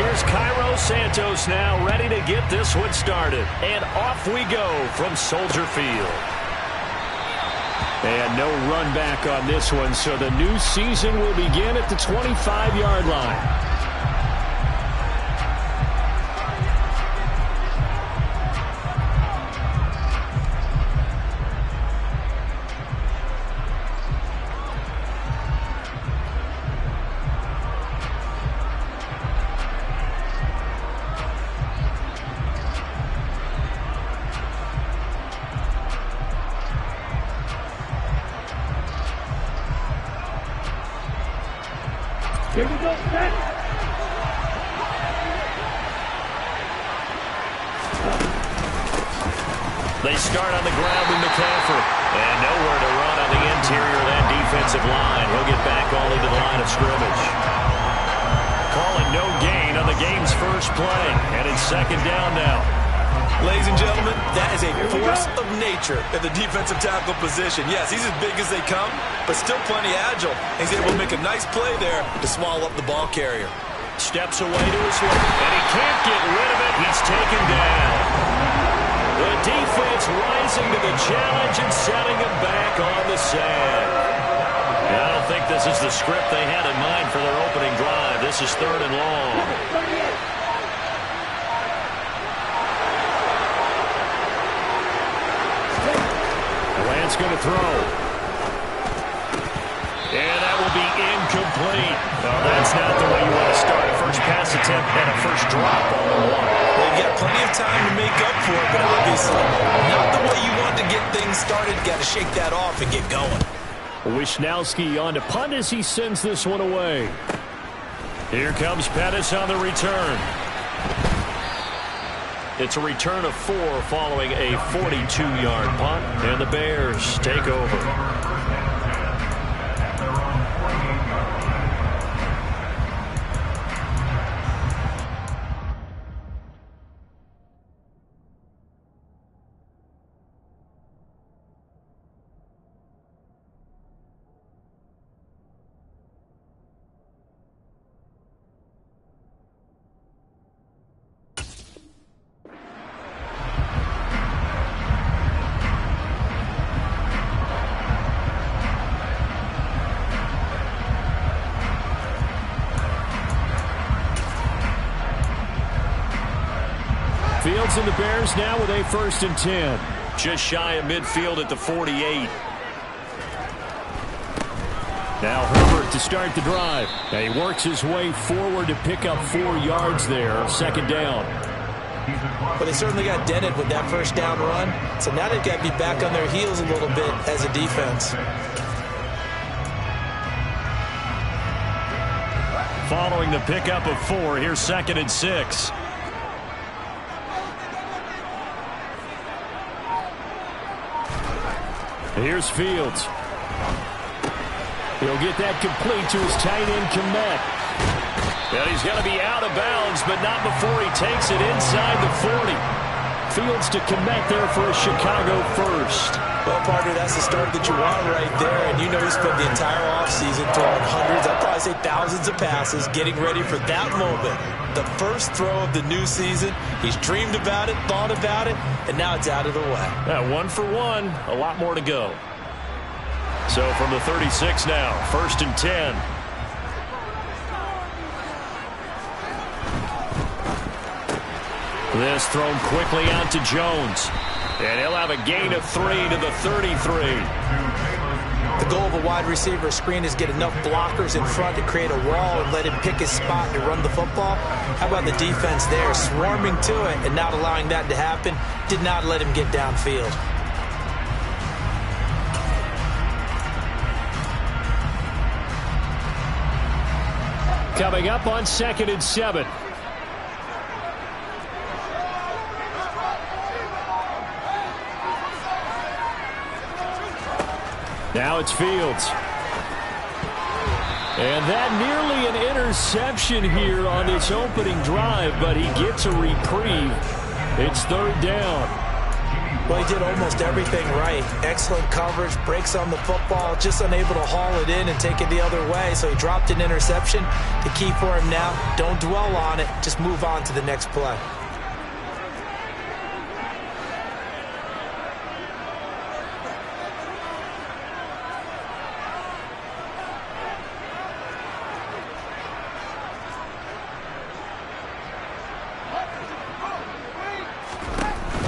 Here's Cairo Santos now ready to get this one started. And off we go from Soldier Field. And no run back on this one, so the new season will begin at the 25-yard line. Here we go, set. They start on the ground with McCaffrey. And nowhere to run on the interior of that defensive line. He'll get back all into the line of scrimmage. Calling no gain on the game's first play. And it's second down now. Ladies and gentlemen, that is a force of nature at the defensive tackle position. Yes, he's as big as they come, but still plenty agile. He's able to make a nice play there to swallow up the ball carrier. Steps away to his left, and he can't get rid of it. He's taken down. The defense rising to the challenge and setting him back on the sand. I don't think this is the script they had in mind for their opening drive. This is 3rd and long. Going to throw. And that will be incomplete. Well, that's not the way you want to start a first pass attempt and a first drop on the one. They've got plenty of time to make up for it, but obviously not the way you want to get things started. Got to shake that off and get going. Wisnowski on to punt as he sends this one away. Here comes Pettis on the return. It's a return of 4 following a 42-yard punt, and the Bears take over. Fields and the Bears now with a 1st and 10. Just shy of midfield at the 48. Now Herbert to start the drive. And he works his way forward to pick up 4 yards there. 2nd down. Well, they certainly got dented with that first down run. So now they've got to be back on their heels a little bit as a defense. Following the pickup of 4, here's 2nd and 6. Here's Fields. He'll get that complete to his tight end, Kmet. And he's going to be out of bounds, but not before he takes it inside the 40. Fields to Kmet there for a Chicago first. Well, partner, that's the start that you want right there. And you know he spent the entire offseason throwing hundreds, I'd probably say thousands of passes, getting ready for that moment. The first throw of the new season. He's dreamed about it, thought about it, and now it's out of the way. 1 for 1, a lot more to go. So from the 36 now, 1st and 10. This thrown quickly out to Jones. And he'll have a gain of 3 to the 33. The goal of a wide receiver screen is get enough blockers in front to create a wall and let him pick his spot to run the football. How about the defense there, swarming to it and not allowing that to happen? Did not let him get downfield. Coming up on 2nd and 7. Now it's Fields. And that nearly an interception here on this opening drive, but he gets a reprieve. It's 3rd down. Well, he did almost everything right. Excellent coverage, breaks on the football, just unable to haul it in and take it the other way. So he dropped an interception. The key for him now, don't dwell on it. Just move on to the next play.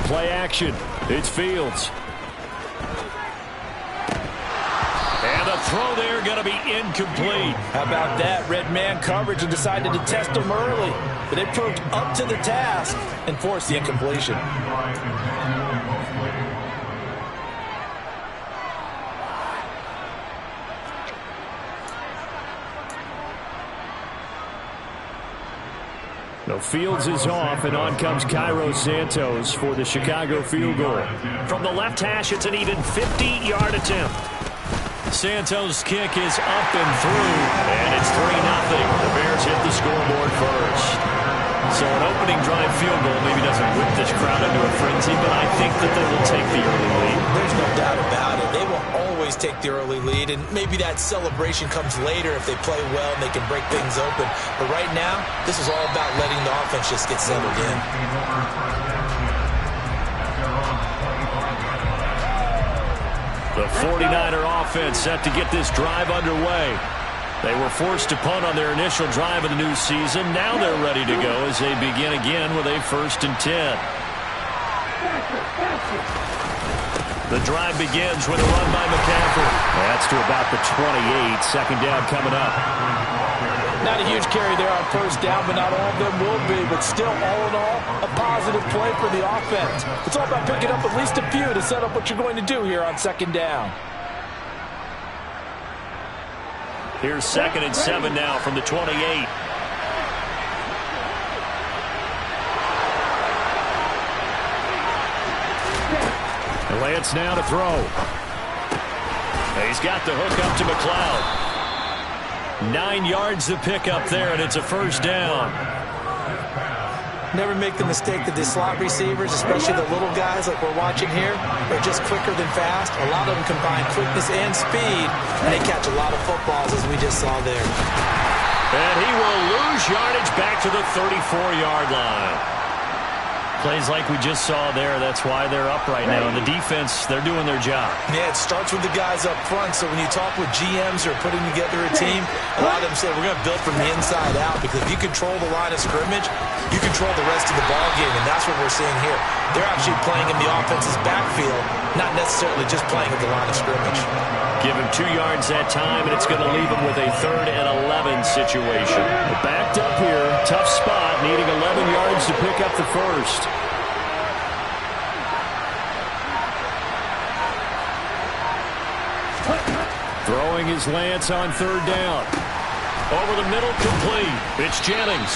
Play action. It's Fields. And the throw there going to be incomplete. How about that? Red man coverage and decided to test him early. But they proved up to the task and forced the incompletion. No, Fields is off, and on comes Cairo Santos for the Chicago field goal. From the left hash, it's an even 50-yard attempt. Santos' kick is up and through, and it's 3-0. The Bears hit the scoreboard first. So an opening drive field goal maybe doesn't whip this crowd into a frenzy, but I think that they will take the early lead. There's no doubt about it. They will always take the early lead, and maybe that celebration comes later if they play well and they can break things open. But right now, this is all about letting the offense just get settled in. The 49er offense set to get this drive underway. They were forced to punt on their initial drive of the new season. Now they're ready to go as they begin again with a 1st and 10. The drive begins with a run by McCaffrey. That's to about the 28. Second down coming up. Not a huge carry there on 1st down, but not all of them will be. But still, all in all, a positive play for the offense. It's all about picking up at least a few to set up what you're going to do here on 2nd down. Here's 2nd and 7 now from the 28. Lance now to throw. He's got the hook up to McLeod. 9 yards to pick up there, and it's a 1st down. Never make the mistake that the slot receivers, especially the little guys like we're watching here, are just quicker than fast. A lot of them combine quickness and speed, and they catch a lot of footballs, as we just saw there. And he will lose yardage back to the 34-yard line. Plays like we just saw there. That's why they're up right now. And the defense, they're doing their job. Yeah, it starts with the guys up front. So when you talk with GMs who are putting together a team, a lot of them say we're going to build from the inside out, because if you control the line of scrimmage, you control the rest of the ball game, and that's what we're seeing here. They're actually playing in the offense's backfield, not necessarily just playing at the line of scrimmage. Give him 2 yards that time, and it's going to leave him with a 3rd and 11 situation. Backed up here, tough spot, needing 11 yards to pick up the 1st. Throwing is Lance on 3rd down. Over the middle, complete. It's Jennings.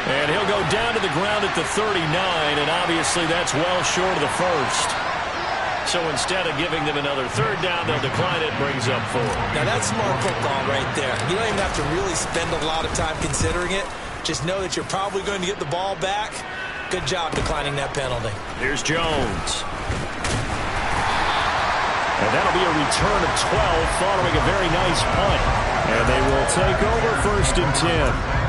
And he'll go down to the ground at the 39, and obviously that's well short of the 1st. So instead of giving them another 3rd down, they'll decline it, brings up 4. Now that's smart football right there. You don't even have to really spend a lot of time considering it. Just know that you're probably going to get the ball back. Good job declining that penalty. Here's Jones. And that'll be a return of 12 following a very nice punt. And they will take over 1st and 10.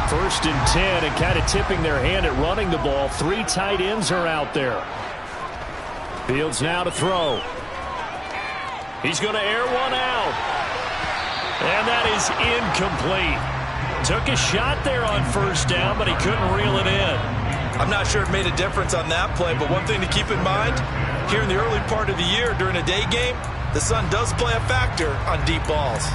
First and 10, and kind of tipping their hand at running the ball. 3 tight ends are out there. Fields now to throw. He's going to air one out. And that is incomplete. Took a shot there on 1st down, but he couldn't reel it in. I'm not sure it made a difference on that play, but one thing to keep in mind, here in the early part of the year during a day game, the sun does play a factor on deep balls.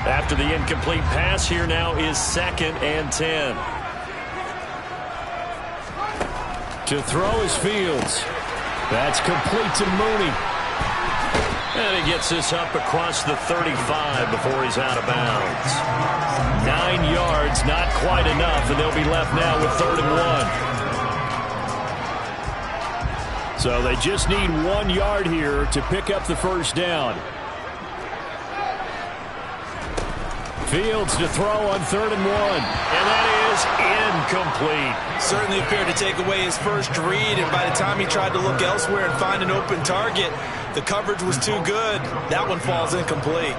After the incomplete pass, here now is 2nd and 10. To throw is Fields. That's complete to Mooney. And he gets this up across the 35 before he's out of bounds. 9 yards, not quite enough, and they'll be left now with 3rd and 1. So they just need 1 yard here to pick up the first down. Fields to throw on 3rd and 1. And that is incomplete. Certainly appeared to take away his first read, and by the time he tried to look elsewhere and find an open target, the coverage was too good. That one falls incomplete.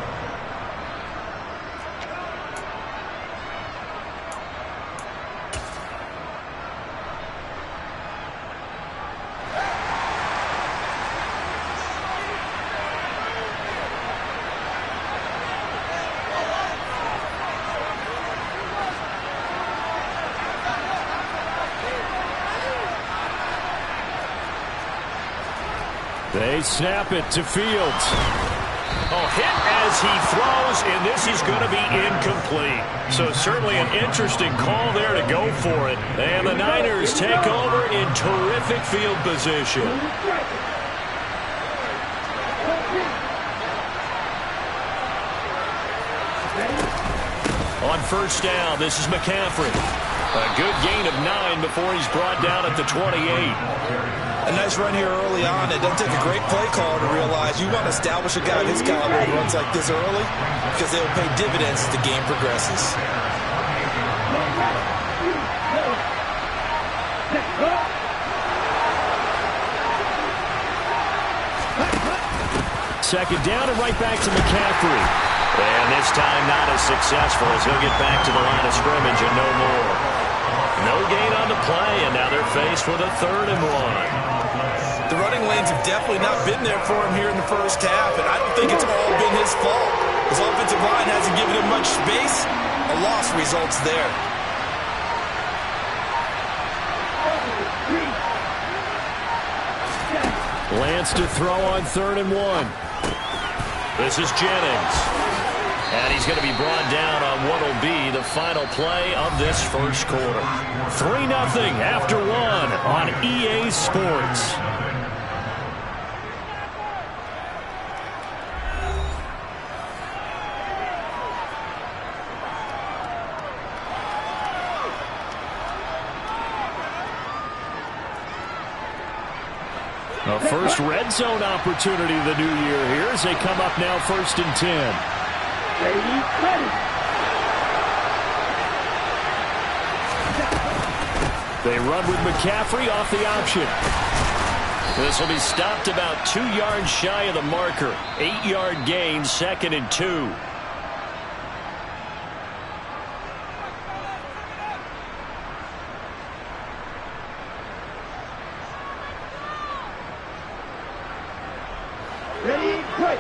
They snap it to Fields. Oh, hit as he throws, and this is going to be incomplete. So certainly an interesting call there to go for it. And the Niners take over in terrific field position. On first down, this is McCaffrey. A good gain of 9 before he's brought down at the 28. A nice run here early on. It doesn't take a great play caller to realize you want to establish a guy this caliber who runs like this early because they will pay dividends as the game progresses. Second down and right back to McCaffrey. And this time not as successful as he'll get back to the line of scrimmage and no more. No gain on the play, and now they're faced with a 3rd and 1. The running lanes have definitely not been there for him here in the first half, and I don't think it's all been his fault. His offensive line hasn't given him much space. A loss results there. Lance to throw on 3rd and 1. This is Jennings. And he's going to be brought down on what will be the final play of this first quarter. 3-0 after 1 on EA Sports. A first red zone opportunity of the new year here as they come up now 1st and 10. They run with McCaffrey off the option. This will be stopped about 2 yards shy of the marker. 8-yard gain, 2nd and 2. Ready, break.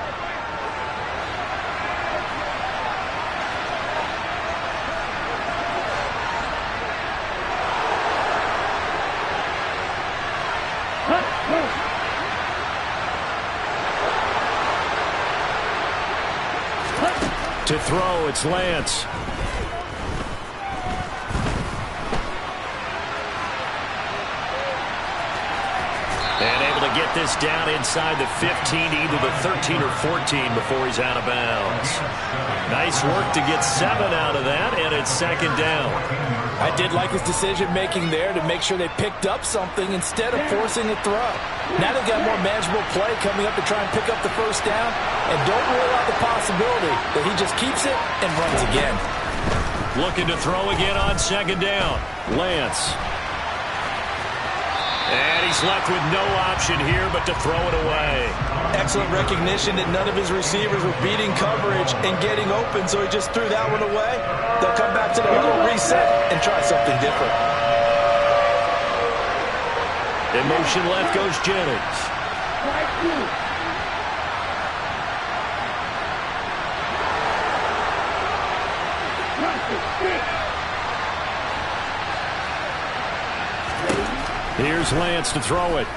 To throw, it's Lance. And able to get this down inside the 15, either the 13 or 14 before he's out of bounds. Nice work to get 7 out of that, and it's 2nd down. I did like his decision-making there to make sure they picked up something instead of forcing a throw. Now they've got more manageable play coming up to try and pick up the first down, and don't rule out the possibility that he just keeps it and runs again. Looking to throw again on 2nd down. Lance. And he's left with no option here but to throw it away. Excellent recognition that none of his receivers were beating coverage and getting open, so he just threw that one away. They'll come back to the huddle, reset, and try something different. In motion left goes Jennings. Here's Lance to throw it.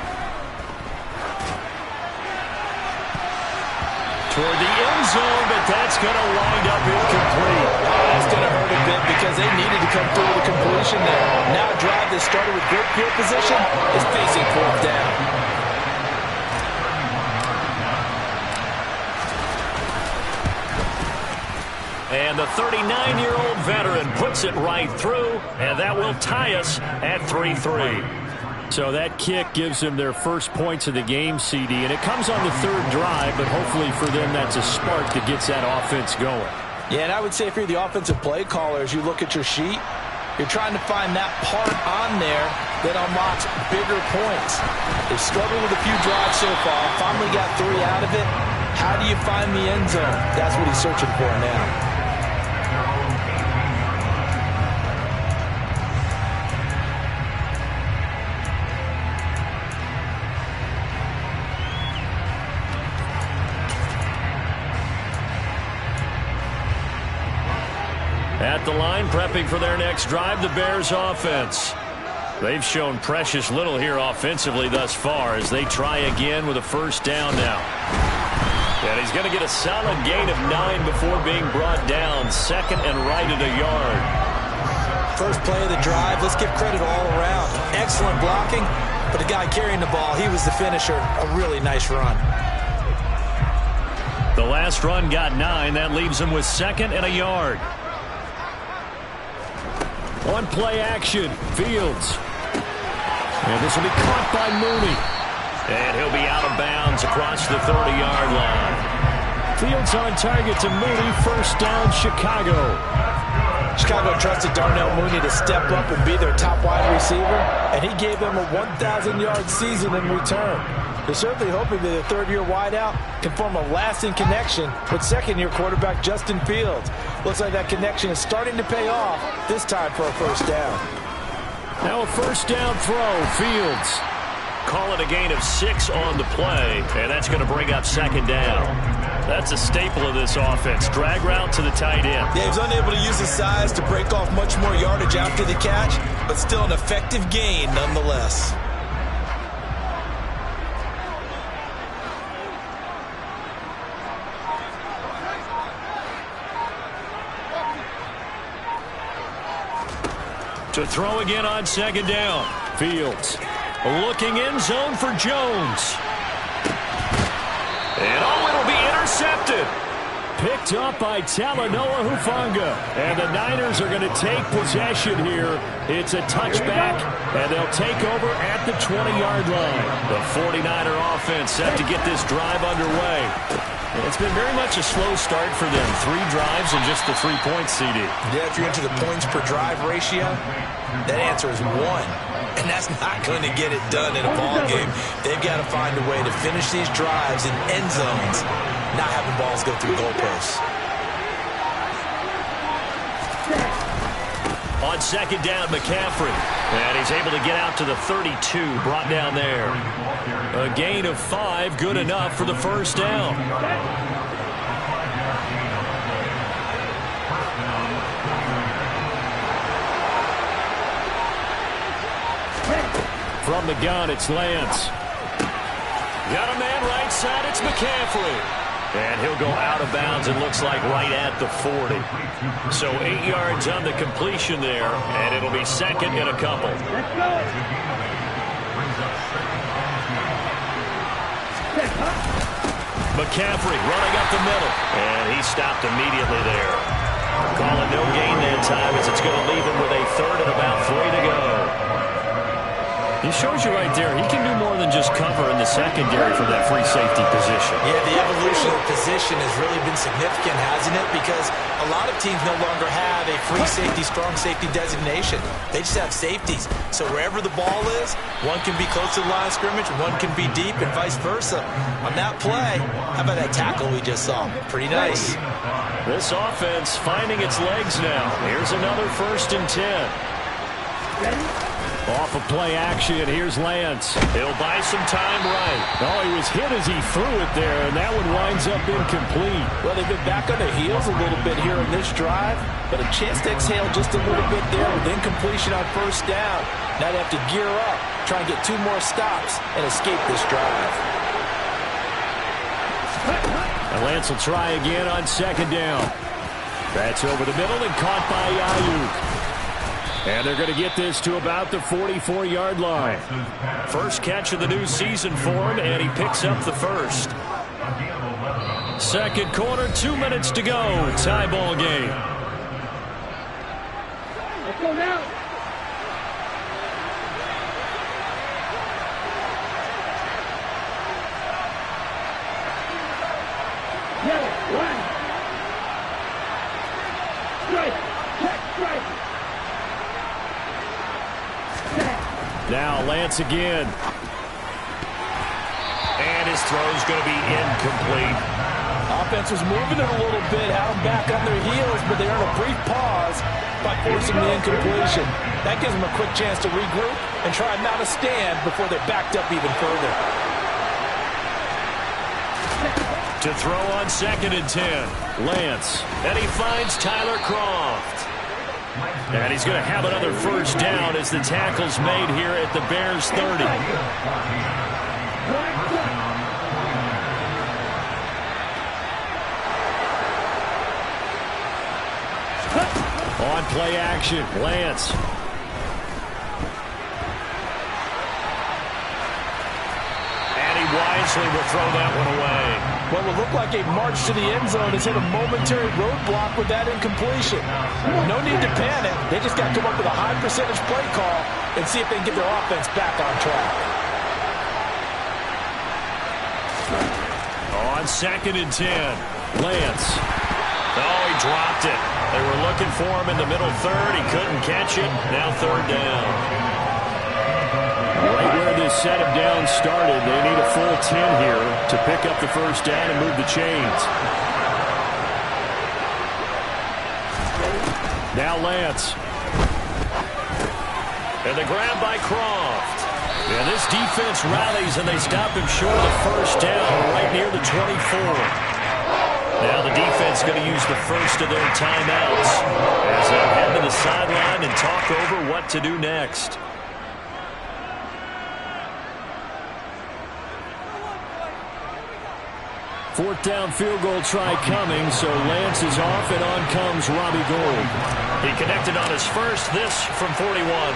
Toward the end zone, but that's going to wind up incomplete. That's going to hurt a bit because they needed to come through with a completion there. Now a drive that started with good field position is facing 4th down. And the 39-year-old veteran puts it right through, and that will tie us at 3-3. So that kick gives them their first points of the game, CD, and it comes on the third drive, but hopefully for them that's a spark that gets that offense going. Yeah, and I would say if you're the offensive play caller, as you look at your sheet, you're trying to find that part on there that unlocks bigger points. They've struggled with a few drives so far, finally got 3 out of it. How do you find the end zone? That's what he's searching for now. At the line, prepping for their next drive, the Bears offense. They've shown precious little here offensively thus far as they try again with a first down now. And he's going to get a solid gain of 9 before being brought down. Second and right at a yard. First play of the drive, let's give credit all around. Excellent blocking, but the guy carrying the ball, he was the finisher. A really nice run. The last run got 9. That leaves him with second and a yard. On play action, Fields. And this will be caught by Mooney. And he'll be out of bounds across the 30-yard line. Fields on target to Mooney. First down, Chicago. Chicago trusted Darnell Mooney to step up and be their top wide receiver, and he gave them a 1,000-yard season in return. They're certainly hoping that a third-year wideout can form a lasting connection with second-year quarterback Justin Fields. Looks like that connection is starting to pay off, this time for a first down. Now a first down throw, Fields. Call it a gain of 6 on the play, and that's going to bring up second down. That's a staple of this offense. Drag route to the tight end. Yeah, he was unable to use his size to break off much more yardage after the catch, but still an effective gain nonetheless. To throw again on second down. Fields. Looking in zone for Jones. And it'll be intercepted. Picked up by Talanoa Hufanga. And the Niners are going to take possession here. It's a touchback, and they'll take over at the 20-yard line. The 49er offense set to get this drive underway. It's been very much a slow start for them. 3 drives and just the 3 points, CD. Yeah, if you're into the points per drive ratio, that answer is 1. And that's not going to get it done in a ball game. They've got to find a way to finish these drives in end zones, not having balls go through goalposts. On second down, McCaffrey. And he's able to get out to the 32, brought down there. A gain of 5, good enough for the first down. From the gun, it's Lance. Got a man right side, it's McCaffrey. And he'll go out of bounds, it looks like, right at the 40. So 8 yards on the completion there, and it'll be second and a couple. McCaffrey running up the middle, and he stopped immediately there. Call it no gain that time as it's going to leave him with a third and about 3 to go. He shows you right there, he can do more than just cover in the secondary from that free safety position. Yeah, the evolution of the position has really been significant, hasn't it? Because a lot of teams no longer have a free safety, strong safety designation. They just have safeties. So wherever the ball is, one can be close to the line of scrimmage, one can be deep, and vice versa. On that play, how about that tackle we just saw? Pretty nice. This offense finding its legs now. Here's another 1st and 10. Off of play action, here's Lance. He'll buy some time right. Oh, he was hit as he threw it there, and that one winds up incomplete. Well, they've been back on their heels a little bit here in this drive, but a chance to exhale just a little bit there with incompletion on first down. Now they have to gear up, try and get 2 more stops, and escape this drive. And Lance will try again on second down. That's over the middle and caught by Ayuk. And they're going to get this to about the 44-yard line. First catch of the new season for him, and he picks up the first. Second quarter, 2 minutes to go. Tie ball game. Let's go now. Now Lance again. And his throw's going to be incomplete. Offense was moving it a little bit, had them back on their heels, but they earned a brief pause by forcing the incompletion. That gives them a quick chance to regroup and try not to stand before they're backed up even further. To throw on 2nd and 10. Lance. And he finds Tyler Kroft. And he's going to have another first down as the tackle's made here at the Bears 30. On play action, Lance. And he wisely will throw that one away. What will look like a march to the end zone has hit a momentary roadblock with that incompletion. No need to panic. They just got to come up with a high percentage play call and see if they can get their offense back on track. On 2nd and 10, Lance. Oh, he dropped it. They were looking for him in the middle third. He couldn't catch it. Now 3rd down. Right where this set him down started, they need a full 10 here to pick up the first down and move the chains. Now Lance. And the grab by Kroft. And this defense rallies, and they stop him short of the first down right near the 24. Now the defense going to use the first of their timeouts as they head to the sideline and talk over what to do next. Fourth down field goal try coming, so Lance is off, and on comes Robbie Gould. He connected on his first, this from 41.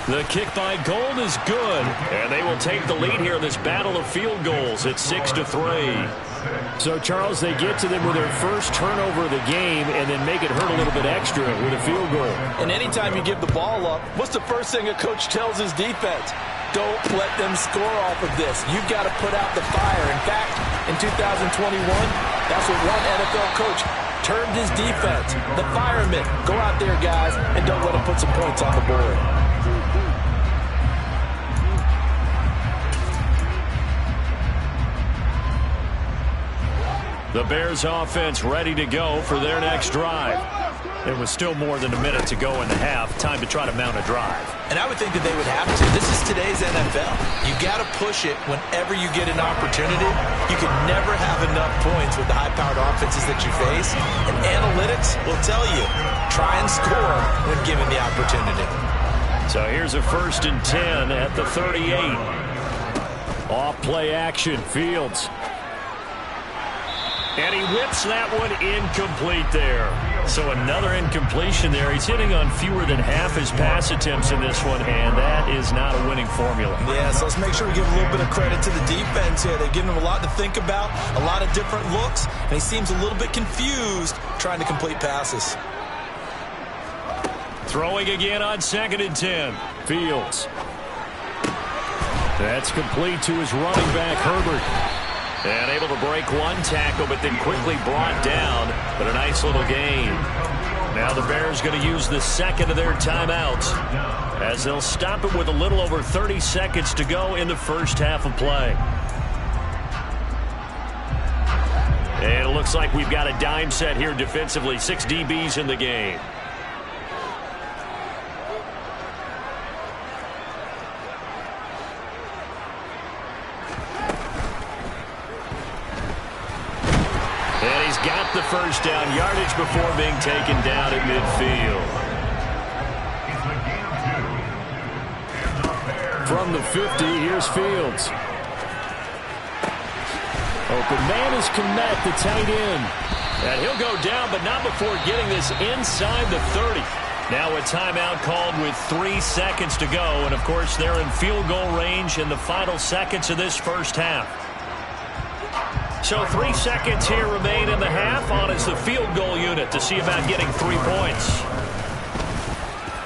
The kick by Gould is good, and they will take the lead here in this battle of field goals at 6-3. So, Charles, they get to them with their first turnover of the game and then make it hurt a little bit extra with a field goal. And anytime you give the ball up, what's the first thing a coach tells his defense? Don't let them score off of this. You've got to put out the fire. In fact, in 2021, that's what one NFL coach termed his defense. The firemen. Go out there, guys, and don't let them put some points on the board. The Bears offense ready to go for their next drive. There was still more than a minute to go in the half. Time to try to mount a drive. And I would think that they would have to. This is today's NFL. You got to push it whenever you get an opportunity. You can never have enough points with the high-powered offenses that you face. And analytics will tell you, try and score when given the opportunity. So here's a 1st and 10 at the 38. Off play action, Fields. And he whips that one incomplete there. So another incompletion there. He's hitting on fewer than half his pass attempts in this one, and that is not a winning formula. Yeah, so let's make sure we give a little bit of credit to the defense here. They're giving him a lot to think about, a lot of different looks, and he seems a little bit confused trying to complete passes. Throwing again on 2nd and 10. Fields. That's complete to his running back, Herbert. And able to break one tackle, but then quickly brought down. But a nice little gain. Now the Bears going to use the second of their timeouts as they'll stop it with a little over 30 seconds to go in the first half of play. And it looks like we've got a dime set here defensively. 6 DBs in the game. Got the first down yardage before being taken down at midfield. From the 50, here's Fields. Open man is Kmet, the tight end. And he'll go down, but not before getting this inside the 30. Now a timeout called with 3 seconds to go. And, of course, they're in field goal range in the final seconds of this first half. So 3 seconds here remain in the half. On is the field goal unit to see about getting 3 points.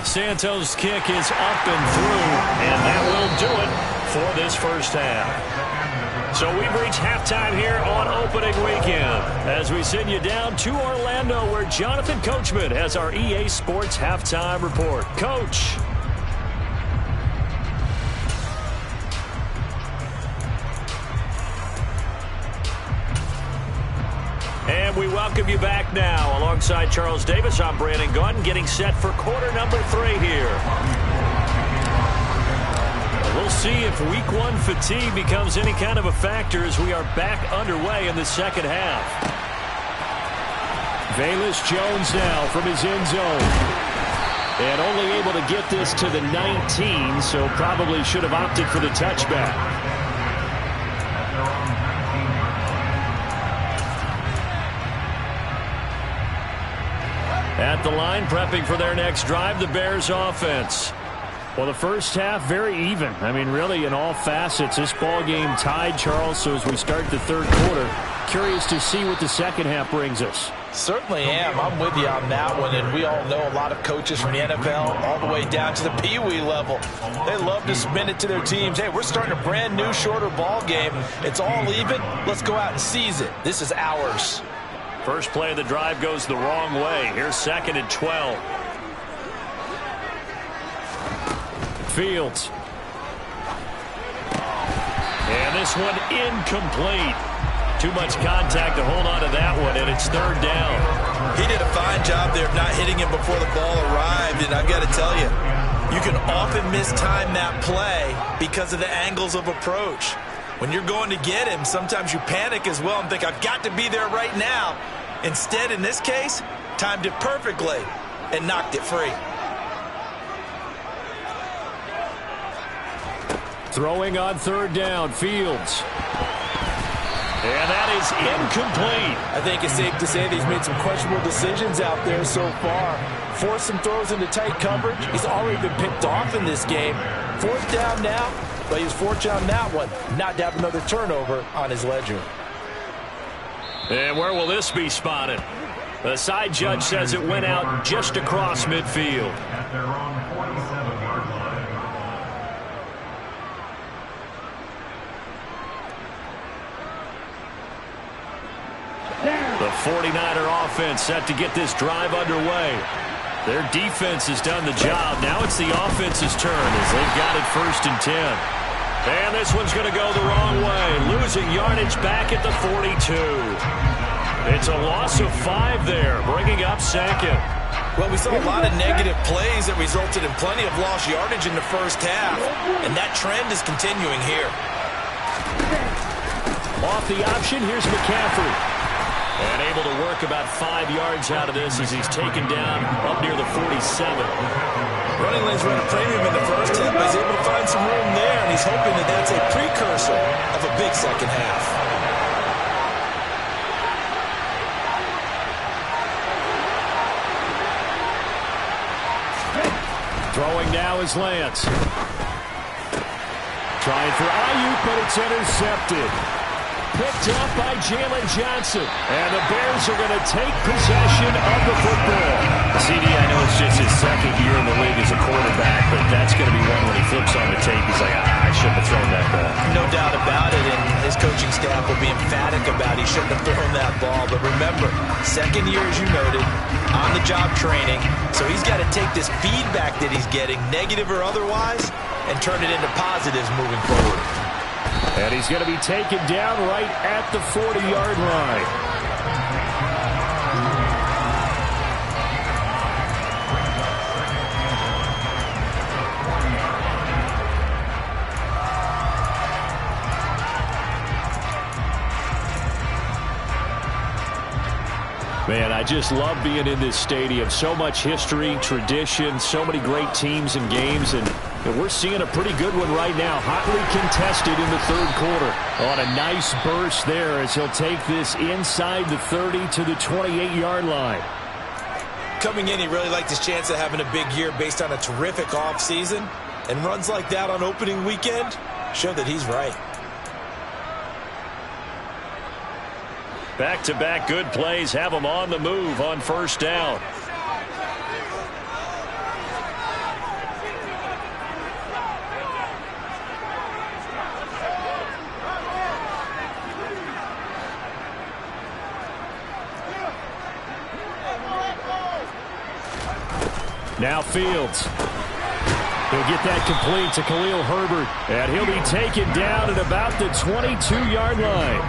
Santos' kick is up and through, and that will do it for this first half. So we've reached halftime here on opening weekend as we send you down to Orlando where Jonathan Coachman has our EA Sports halftime report. Coach. And we welcome you back now. Alongside Charles Davis, I'm Brandon Gaudin, getting set for quarter number 3 here. We'll see if week 1 fatigue becomes any kind of a factor as we are back underway in the second half. Velus Jones now from his end zone. And only able to get this to the 19, so probably should have opted for the touchback. At the line, prepping for their next drive, the Bears offense. Well, the first half, very even. I mean, really, in all facets, this ball game tied, Charles. So as we start the third quarter, curious to see what the second half brings us. Certainly am. I'm with you on that one. And we all know a lot of coaches from the NFL all the way down to the Pee-wee level. They love to spin it to their teams. Hey, we're starting a brand new, shorter ball game. It's all even. Let's go out and seize it. This is ours. First play of the drive goes the wrong way. Here's 2nd and 12. Fields. And this one incomplete. Too much contact to hold on to that one, and it's 3rd down. He did a fine job there of not hitting him before the ball arrived, and I've got to tell you, you can often mistime that play because of the angles of approach. When you're going to get him, sometimes you panic as well and think, I've got to be there right now. Instead, in this case, timed it perfectly and knocked it free. Throwing on 3rd down, Fields. And that is incomplete. I think it's safe to say that he's made some questionable decisions out there so far. Forced some throws into tight coverage. He's already been picked off in this game. 4th down now, but he was fortunate on that one not to have another turnover on his ledger. And where will this be spotted? The side judge says it went out just across midfield. The 49er offense set to get this drive underway. Their defense has done the job. Now it's the offense's turn as they've got it 1st and 10. And this one's going to go the wrong way. Losing yardage back at the 42. It's a loss of 5 there, bringing up 2nd. Well, we saw a lot of negative plays that resulted in plenty of lost yardage in the first half. And that trend is continuing here. Off the option, here's McCaffrey. And able to work about 5 yards out of this as he's taken down up near the 47. Running lanes were at a premium in the first half, but he's able to find some room there, and he's hoping that that's a precursor of a big second half. Throwing now is Lance. Trying for Ayuk, but it's intercepted. Picked up by Jalen Johnson. And the Bears are going to take possession of the football. CD, I know it's just his 2nd year in the league as a quarterback, but that's going to be one when he flips on the tape. He's like, I shouldn't have thrown that ball. No doubt about it, and his coaching staff will be emphatic about he shouldn't have thrown that ball. But remember, 2nd year, as you noted, on-the-job training. So he's got to take this feedback that he's getting, negative or otherwise, and turn it into positives moving forward. And he's going to be taken down right at the 40-yard line. Man, I just love being in this stadium. So much history, tradition, so many great teams and games, and we're seeing a pretty good one right now. Hotly contested in the third quarter. On a nice burst there as he'll take this inside the 30 to the 28-yard line. coming in, he really liked his chance of having a big year based on a terrific offseason. And runs like that on opening weekend show that he's right. Back-to-back good plays have him on the move on first down. Now Fields. He'll get that complete to Khalil Herbert, and he'll be taken down at about the 22-yard line.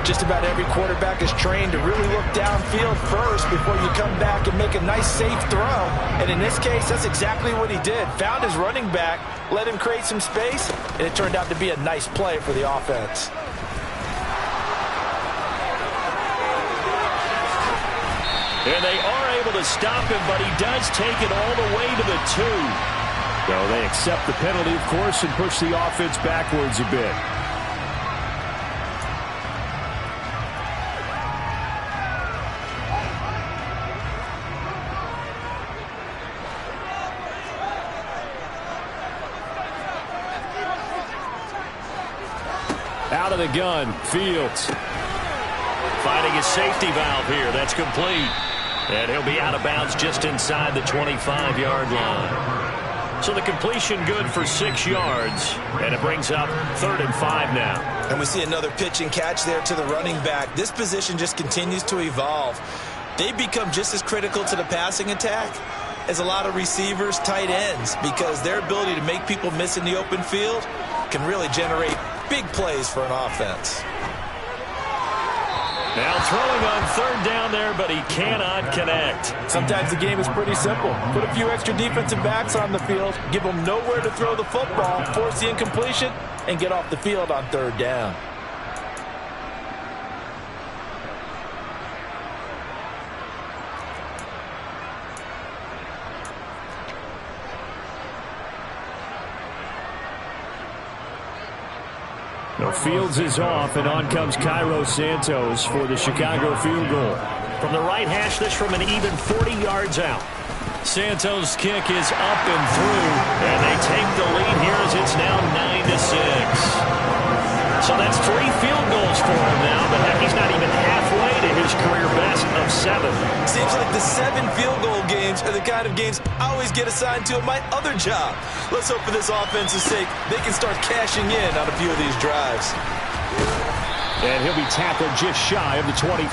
Just about every quarterback is trained to really look downfield first before you come back and make a nice, safe throw. And in this case, that's exactly what he did. Found his running back, let him create some space, and it turned out to be a nice play for the offense. And they are able to stop him, but he does take it all the way to the 2. So they accept the penalty, of course, and push the offense backwards a bit. Out of the gun, Fields. Finding his safety valve here. That's complete. And he'll be out of bounds just inside the 25-yard line. So the completion good for 6 yards. And it brings up 3rd and 5 now. And we see another pitch and catch there to the running back. This position just continues to evolve. They become just as critical to the passing attack as a lot of receivers, tight ends, because their ability to make people miss in the open field can really generate big plays for an offense. Now throwing on 3rd down there, but he cannot connect. Sometimes the game is pretty simple. Put a few extra defensive backs on the field, give them nowhere to throw the football, force the incompletion, and get off the field on 3rd down. No, Fields is off, and on comes Cairo Santos for the Chicago field goal. From the right hash, this from an even 40 yards out. Santos' kick is up and through, and they take the lead here as it's now 9-6. So that's 3 field goals for him now, but he's not even halfway to his career best of 7. Seems like the 7 field goal games are the kind of games I always get assigned to at my other job. Let's hope for this offense's sake they can start cashing in on a few of these drives. And he'll be tackled just shy of the 25.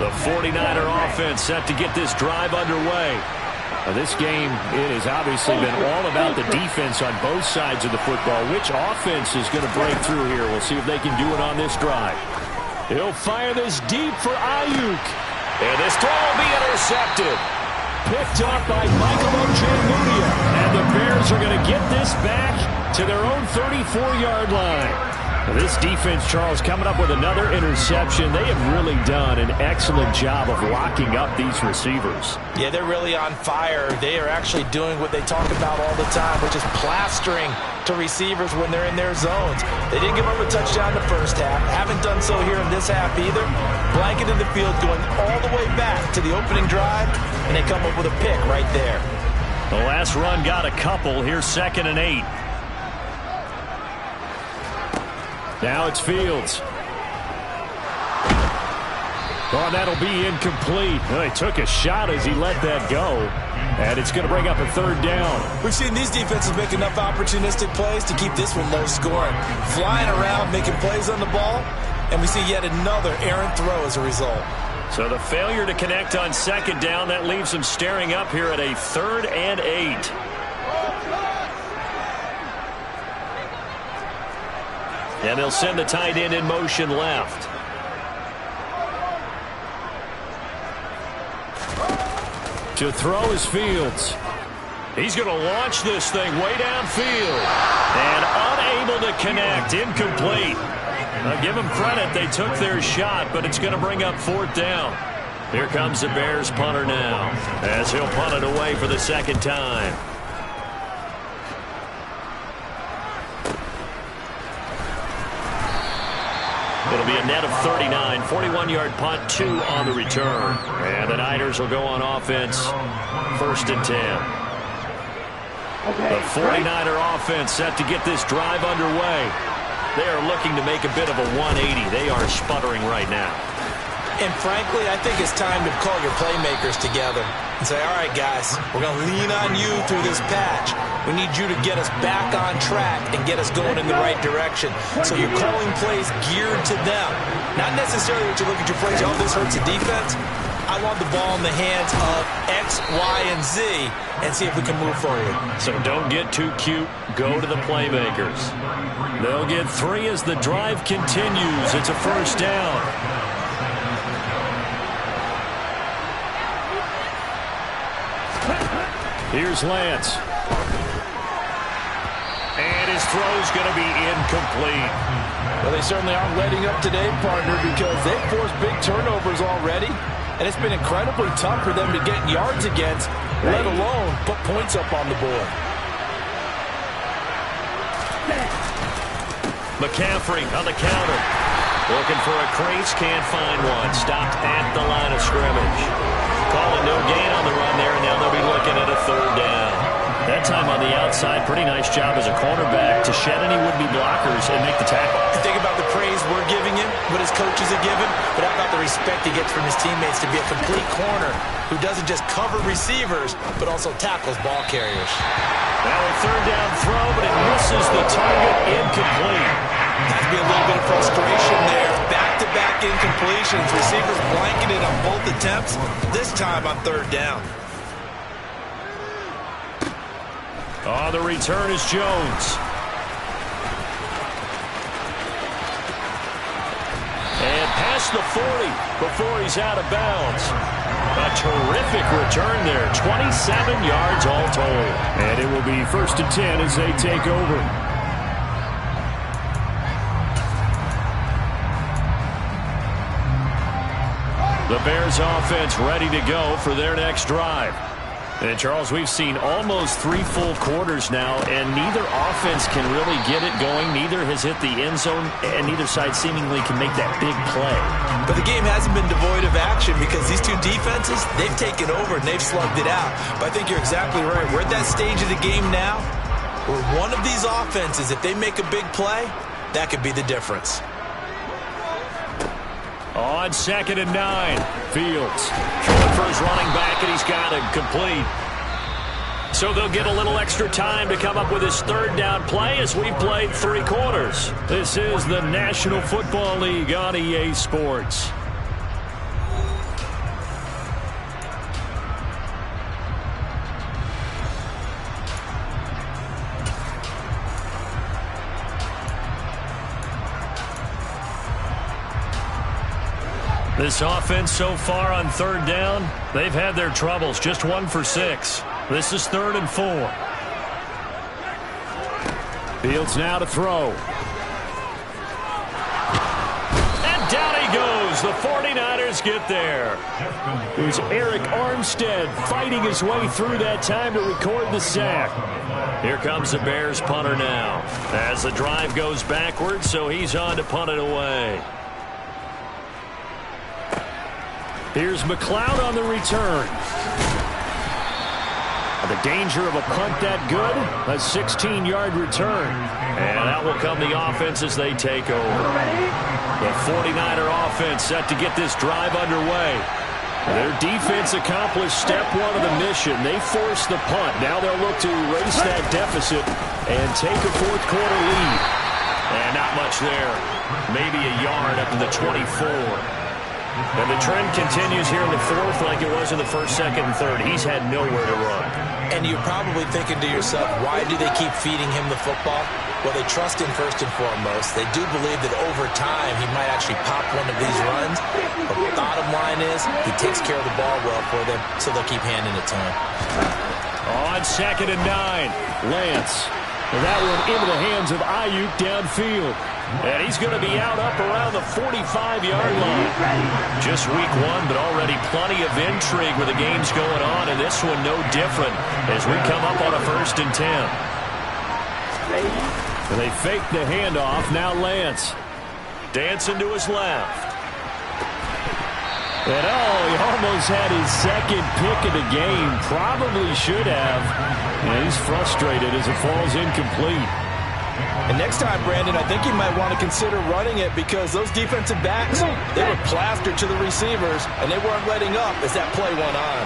The 49er offense set to get this drive underway. Now this game, it has obviously been all about the defense on both sides of the football. Which offense is going to break through here? We'll see if they can do it on this drive. He'll fire this deep for Ayuk. And this throw will be intercepted. Picked off by Michael Ojemudia. And the Bears are going to get this back to their own 34-yard line. This defense, Charles, coming up with another interception. They have really done an excellent job of locking up these receivers. Yeah, they're really on fire. They are actually doing what they talk about all the time, which is plastering to receivers when they're in their zones. They didn't give up a touchdown in the first half. Haven't done so here in this half either. Blanketed the field going all the way back to the opening drive, and they come up with a pick right there. The last run got a couple. Here's 2nd and 8. Now it's Fields. Oh, that'll be incomplete. Well, he took a shot as he let that go. And it's going to bring up a 3rd down. We've seen these defenses make enough opportunistic plays to keep this one low scoring. Flying around, making plays on the ball, and we see yet another errant throw as a result. So the failure to connect on 2nd down, that leaves them staring up here at a 3rd and 8. And they'll send the tight end in motion left. To throw is Fields. He's going to launch this thing way downfield. And unable to connect. Incomplete. Now give them credit. They took their shot, but it's going to bring up 4th down. Here comes the Bears punter now, as he'll punt it away for the 2nd time. It'll be a net of 39, 41-yard punt, 2 on the return. And the Niners will go on offense, 1st and 10. The 49er offense set to get this drive underway. They are looking to make a bit of a 180. They are sputtering right now. And frankly, I think it's time to call your playmakers together and say, all right, guys, we're going to lean on you through this patch. We need you to get us back on track and get us going in the right direction. So you're calling plays geared to them. Not necessarily what you look at your plays, oh, this hurts the defense. I want the ball in the hands of X, Y, and Z and see if we can move forward. So don't get too cute. Go to the playmakers. They'll get 3 as the drive continues. It's a 1st down. Here's Lance. And his throw's going to be incomplete. Well, they certainly aren't letting up today, partner, because they've forced big turnovers already. And it's been incredibly tough for them to get yards against, let alone put points up on the board. McCaffrey on the counter. Looking for a crease, can't find one. Stopped at the line of scrimmage. Calling no gain on the run there, and now they'll be looking at a 3rd down. That time on the outside, pretty nice job as a cornerback to shed any would-be blockers and make the tackle. Think about the praise we're giving him, what his coaches are giving, but how about the respect he gets from his teammates to be a complete corner who doesn't just cover receivers, but also tackles ball carriers. Now a 3rd down throw, but it misses the target, incomplete. Has to be a little bit of frustration there. Back-to-back incompletions. Receivers blanketed on both attempts, this time on 3rd down. On the return is Jones. And past the 40 before he's out of bounds. A terrific return there. 27 yards all told. And it will be 1st and 10 as they take over. The Bears offense ready to go for their next drive. And, Charles, we've seen almost 3 full quarters now, and neither offense can really get it going. Neither has hit the end zone, and neither side seemingly can make that big play. But the game hasn't been devoid of action because these two defenses, they've taken over and they've slugged it out. But I think you're exactly right. We're at that stage of the game now where one of these offenses, if they make a big play, that could be the difference. On 2nd and 9, Fields throwing for his running back, and he's got it complete. So they'll get a little extra time to come up with his 3rd down play as we played 3 quarters. This is the National Football League on EA Sports. This offense so far on 3rd down, they've had their troubles. Just 1 for 6. This is 3rd and 4. Fields now to throw. And down he goes. The 49ers get there. Here's Eric Armstead fighting his way through that time to record the sack. Here comes the Bears punter now. As the drive goes backwards, so he's on to punt it away. Here's McLeod on the return. The danger of a punt that good, a 16-yard return. And out will come the offense as they take over. The 49er offense set to get this drive underway. Their defense accomplished step 1 of the mission. They forced the punt. Now they'll look to erase that deficit and take a 4th quarter lead. And not much there. Maybe a yard up to the 24. And the trend continues here in the 4th like it was in the 1st, 2nd, and 3rd. He's had nowhere to run. And you're probably thinking to yourself, why do they keep feeding him the football? Well, they trust him first and foremost. They do believe that over time he might actually pop one of these runs. But the bottom line is he takes care of the ball well for them, so they'll keep handing it to him. On 2nd and 9, Lance. And that one into the hands of Ayuk downfield. And he's going to be out up around the 45-yard line. Just week 1, but already plenty of intrigue with the games going on, and this one no different as we come up on a 1st and 10. And they fake the handoff. Now Lance. Dancing to his left. And he almost had his second pick of the game. Probably should have. And he's frustrated as it falls incomplete. And next time, Brandon, I think you might want to consider running it because those defensive backs, they were plastered to the receivers, and they weren't letting up as that play went on.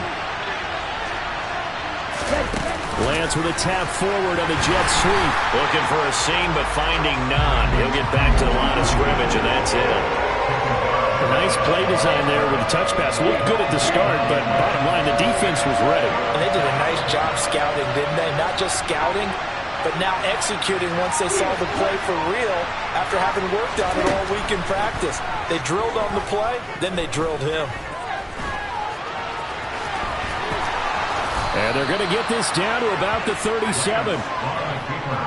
Lance with a tap forward on the jet sweep. Looking for a seam, but finding none. He'll get back to the line of scrimmage, and that's it. A nice play design there with a touch pass. Looked good at the start, but bottom line, the defense was ready. And they did a nice job scouting, didn't they? Not just scouting, but now executing once they saw the play for real after having worked on it all week in practice. They drilled on the play, then they drilled him. And they're going to get this down to about the 37.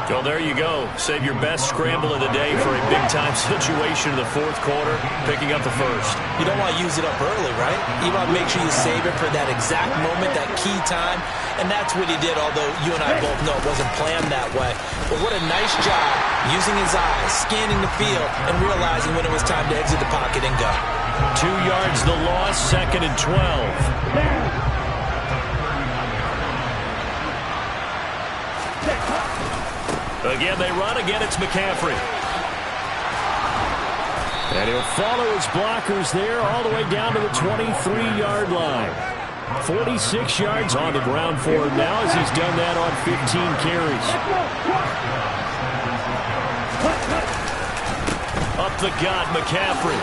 Well, there you go. Save your best scramble of the day for a big-time situation in the fourth quarter, picking up the first. You don't want to use it up early, right? You want to make sure you save it for that exact moment, that key time. And that's what he did, although you and I both know it wasn't planned that way. But what a nice job using his eyes, scanning the field, and realizing when it was time to exit the pocket and go. 2 yards the loss, 2nd and 12. Again, they run. Again, it's McCaffrey. And he'll follow his blockers there all the way down to the 23-yard line. 46 yards on the ground for him now as he's done that on 15 carries. Up the gut, McCaffrey.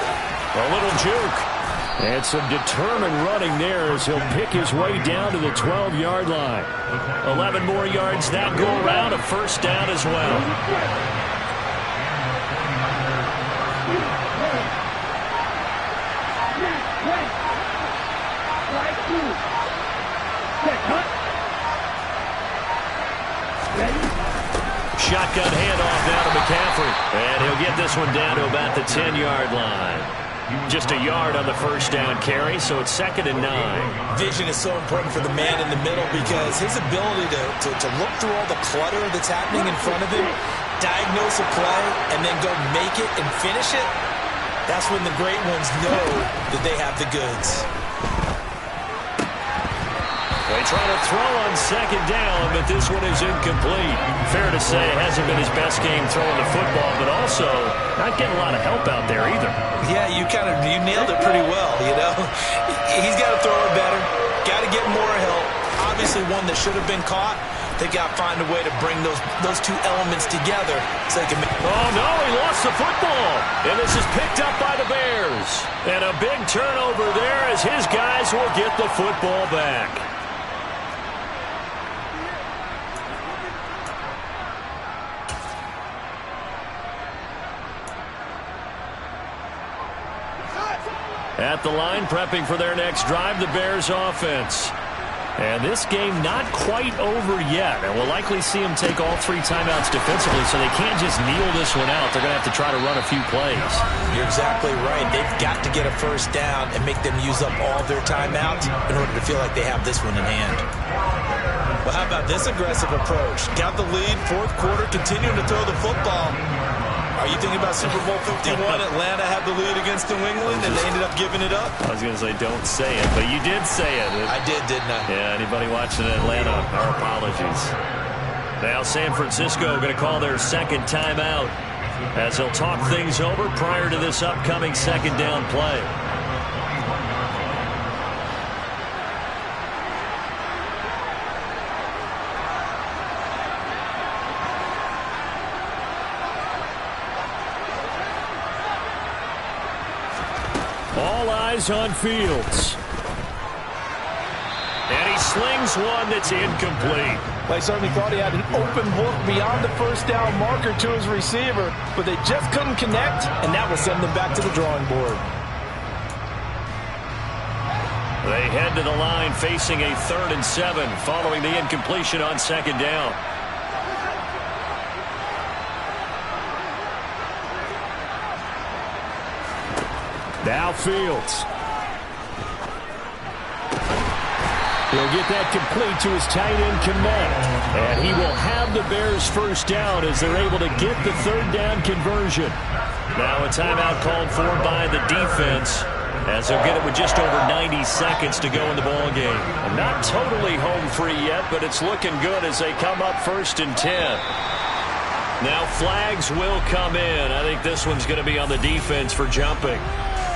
A little juke. And some determined running there as he'll pick his way down to the 12-yard line. 11 more yards that go around, a first down as well. Shotgun handoff now to McCaffrey. And he'll get this one down to about the 10-yard line. Just a yard on the first down carry, so it's 2nd and 9. Vision is so important for the man in the middle because his ability to look through all the clutter that's happening in front of him, diagnose a play, and then go make it and finish it, that's when the great ones know that they have the goods. They try to throw on 2nd down, but this one is incomplete. Fair to say it hasn't been his best game throwing the football, but also not getting a lot of help out there either. Yeah, you nailed it pretty well, you know. He's got to throw it better. Got to get more help. Obviously one that should have been caught. They got to find a way to bring those two elements together so they can make... Oh, no, he lost the football. And this is picked up by the Bears. And a big turnover there as his guys will get the football back. At the line, prepping for their next drive, the Bears offense. And this game not quite over yet. And we'll likely see them take all 3 timeouts defensively, so they can't just kneel this one out. They're going to have to try to run a few plays. You're exactly right. They've got to get a first down and make them use up all their timeouts in order to feel like they have this one in hand. Well, how about this aggressive approach? Got the lead, fourth quarter, continuing to throw the football. Are you thinking about Super Bowl 51? Atlanta had the lead against New England, and they ended up giving it up? I was going to say, don't say it, but you did say it. I did, didn't I? Yeah, anybody watching Atlanta, our apologies. Now San Francisco going to call their 2nd timeout as they'll talk things over prior to this upcoming 2nd down play. All eyes on Fields. And he slings one that's incomplete. They certainly thought he had an open look beyond the first down marker to his receiver, but they just couldn't connect, and that will send them back to the drawing board. They head to the line facing a 3rd and 7 following the incompletion on 2nd down. Now Fields. He'll get that complete to his tight end Kmet. And he will have the Bears first down as they're able to get the 3rd down conversion. Now a timeout called for by the defense, as they'll get it with just over 90 seconds to go in the ball game. Not totally home free yet, but it's looking good as they come up 1st and 10. Now flags will come in. I think this one's going to be on the defense for jumping.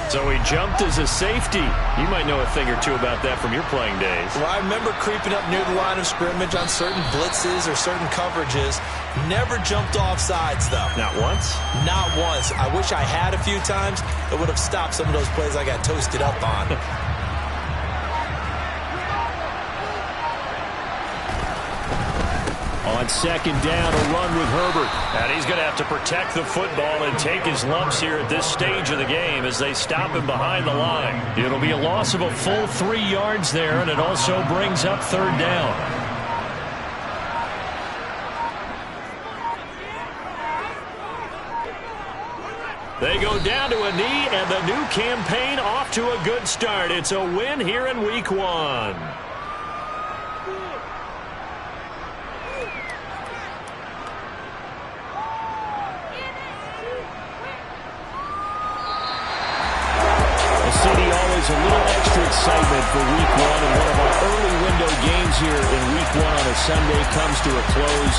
So he jumped as a safety. You might know a thing or two about that from your playing days. Well, I remember creeping up near the line of scrimmage on certain blitzes or certain coverages. Never jumped off sides, though. Not once? Not once. I wish I had a few times. It would have stopped some of those plays I got toasted up on. On 2nd down, a run with Herbert. And he's going to have to protect the football and take his lumps here at this stage of the game as they stop him behind the line. It'll be a loss of a full 3 yards there, and it also brings up 3rd down. They go down to a knee, and the new campaign off to a good start. It's a win here in Week 1. A little extra excitement for Week 1, and one of our early window games here in Week 1 on a Sunday comes to a close.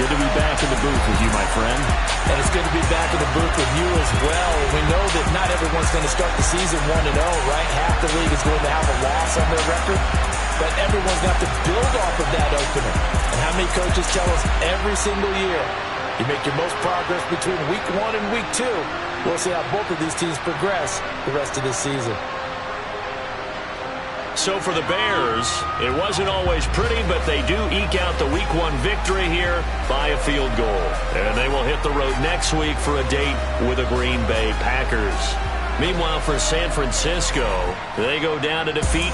Good to be back in the booth with you, my friend. And it's good to be back in the booth with you as well. We know that not everyone's going to start the season 1-0, right? Half the league is going to have a loss on their record, but everyone's got to build off of that opener. And how many coaches tell us every single year, you make your most progress between Week 1 and Week 2. We'll see how both of these teams progress the rest of this season. So for the Bears, it wasn't always pretty, but they do eke out the Week 1 victory here by a field goal. And they will hit the road next week for a date with the Green Bay Packers. Meanwhile, for San Francisco, they go down to defeat